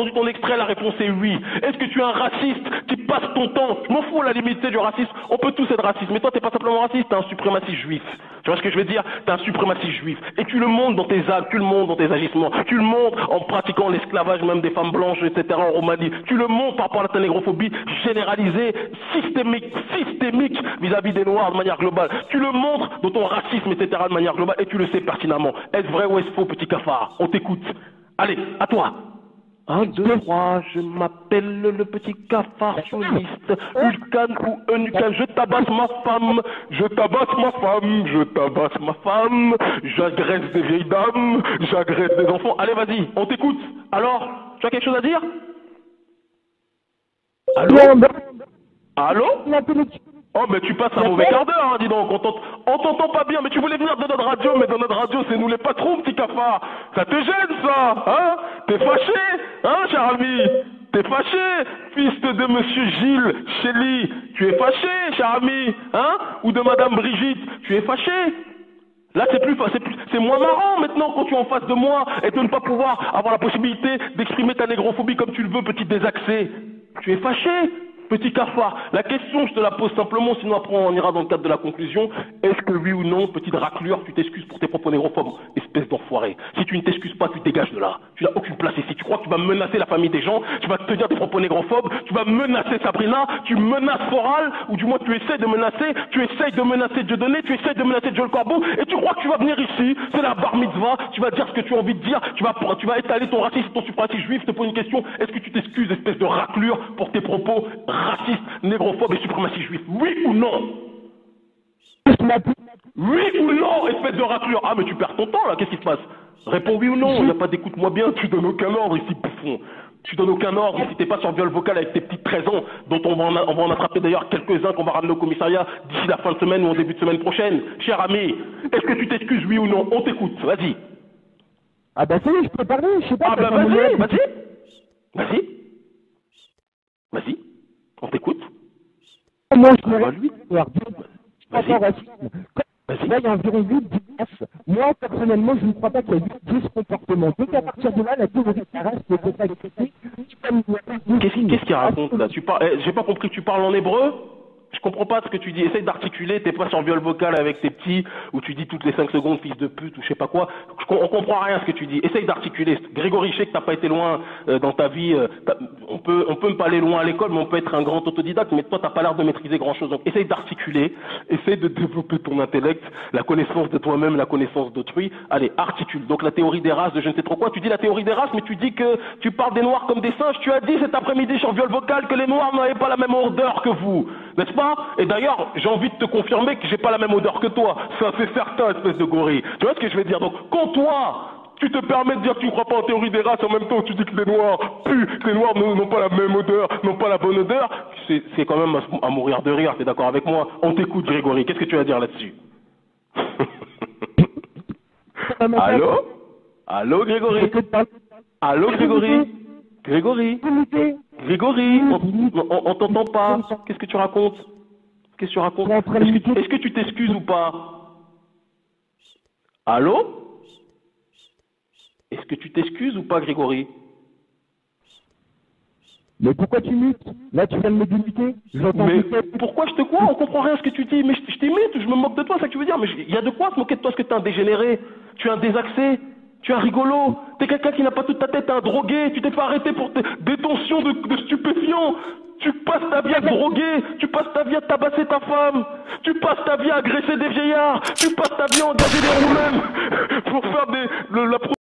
entendu ton extrait, la réponse est oui. Est-ce que tu es un raciste qui passe ton temps? Je m'en fous à la limite du racisme, on peut tous être racistes, mais toi t'es pas simplement raciste, t'es un suprémaciste juif. Tu vois ce que je veux dire? T'es un suprémaciste juif. Et tu le montres dans tes actes, tu le montres dans tes agissements, tu le montres en pratiquant l'esclavage même des femmes blanches, etc. en Roumanie. Tu le montres par rapport à ta négrophobie généralisée, systémique vis-à-vis des Noirs de manière globale. Tu le montres dans ton racisme, etc. de manière globale, et tu le sais pertinemment. Est-ce vrai ou est-ce faux, petit cafard? On t'écoute. Allez, à toi. 1, 2, 3, je m'appelle le petit cafard sioniste, Ulcan ou Uncan, je tabasse ma femme, je tabasse ma femme, je tabasse ma femme, j'agresse des vieilles dames, j'agresse des enfants. Allez, vas-y, on t'écoute. Alors, tu as quelque chose à dire? Allô? Allô? Oh, mais tu passes un mauvais quart d'heure, hein, dis donc. On t'entend pas bien, mais tu voulais venir dans notre radio, mais dans notre radio, c'est nous les patrons, petit cafard. Ça te gêne, ça, hein? T'es fâché, hein, cher ami? T'es fâché, fils de monsieur Gilles Chély? Tu es fâché, cher ami, hein? Ou de madame Brigitte? Tu es fâché? Là, c'est moins marrant maintenant quand tu es en face de moi et de ne pas pouvoir avoir la possibilité d'exprimer ta négrophobie comme tu le veux, petit désaxé. Tu es fâché? Petit cafard, la question, je te la pose simplement, sinon après on ira dans le cadre de la conclusion. Est-ce que oui ou non, petite raclure, tu t'excuses pour tes propos négrophobes, espèce d'enfoiré? Si tu ne t'excuses pas, tu dégages de là. Tu n'as aucune place ici. Tu crois que tu vas menacer la famille des gens, tu vas te tenir des propos négrophobes, tu vas menacer Sabrina, tu menaces Foral, ou du moins tu essaies de menacer Dieudonné, tu essaies de menacer Joel Corbeau, et tu crois que tu vas venir ici, c'est la bar mitzvah, tu vas dire ce que tu as envie de dire, tu vas étaler ton racisme, ton suprémacisme juif, te poser une question, est-ce que tu t'excuses, espèce de raclure, pour tes propos raciste, négrophobe et suprématie juif? Oui ou non? Oui ou non, espèce de raclure? Ah, mais tu perds ton temps là, qu'est-ce qui se passe? Réponds oui ou non, il n'y a pas d'écoute-moi bien, tu donnes aucun ordre ici, bouffon. Tu donnes aucun ordre, si t'es pas sur viol vocal avec tes petits 13 ans, dont on va en attraper d'ailleurs quelques-uns qu'on va ramener au commissariat d'ici la fin de semaine ou en début de semaine prochaine. Cher ami, est-ce que tu t'excuses oui ou non? On t'écoute, vas-y. Ah bah c'est, je peux parler, je sais pas. Ah bah vas-y. On t'écoute. Moi, je me lui. Il y a environ 8-10. Moi, personnellement, je ne crois pas qu'il y ait 10 comportements. Donc, à partir de là, la théorie de la race ne peut pas exister. Qu'est-ce qu'il raconte là? J'ai pas compris, tu parles en hébreu? Je comprends pas ce que tu dis. Essaye d'articuler, t'es pas sur viol vocal avec tes petits, où tu dis toutes les 5 secondes fils de pute ou je sais pas quoi. On comprend rien à ce que tu dis. Essaye d'articuler. Grégory, je sais que t'as pas été loin dans ta vie. On peut ne pas aller loin à l'école, mais on peut être un grand autodidacte, mais toi t'as pas l'air de maîtriser grand chose. Donc essaye d'articuler, essaye de développer ton intellect, la connaissance de toi-même, la connaissance d'autrui. Allez, articule. Donc la théorie des races de je ne sais trop quoi. Tu dis la théorie des races, mais tu dis que tu parles des noirs comme des singes. Tu as dit cet après-midi sur viol vocal que les noirs n'avaient pas la même odeur que vous. N'est-ce pas? Et d'ailleurs, j'ai envie de te confirmer que j'ai pas la même odeur que toi. Ça c'est certain, espèce de gorille. Tu vois ce que je veux dire? Donc, quand toi, tu te permets de dire que tu ne crois pas en théorie des races, en même temps tu dis que les noirs puent, que les noirs n'ont pas la même odeur, n'ont pas la bonne odeur, c'est quand même à mourir de rire, t'es d'accord avec moi? On t'écoute, Grégory. Qu'est-ce que tu vas dire là-dessus? Allô? Allô, Grégory? Allô, Grégory? Grégory, on t'entend pas. Qu'est-ce que tu racontes? Qu'est-ce que tu racontes? Est-ce que tu t'excuses ou pas? Allô? Est-ce que tu t'excuses ou pas, Grégory? Mais pourquoi tu mutes? Là, tu viens de me démuter. Mais pourquoi je te crois? On comprend rien à ce que tu dis. Mais je t'imite, je me moque de toi, c'est ça que tu veux dire. Mais il y a de quoi se moquer de toi? Est-ce que t'es un dégénéré? Tu es un désaxé? Tu es un rigolo? T'es quelqu'un qui n'a pas toute ta tête, t'es un drogué? Tu t'es fait arrêter pour détention de stupéfiants? Tu passes ta vie à droguer, tu passes ta vie à tabasser ta femme, tu passes ta vie à agresser des vieillards, tu passes ta vie à engager des roumains pour faire la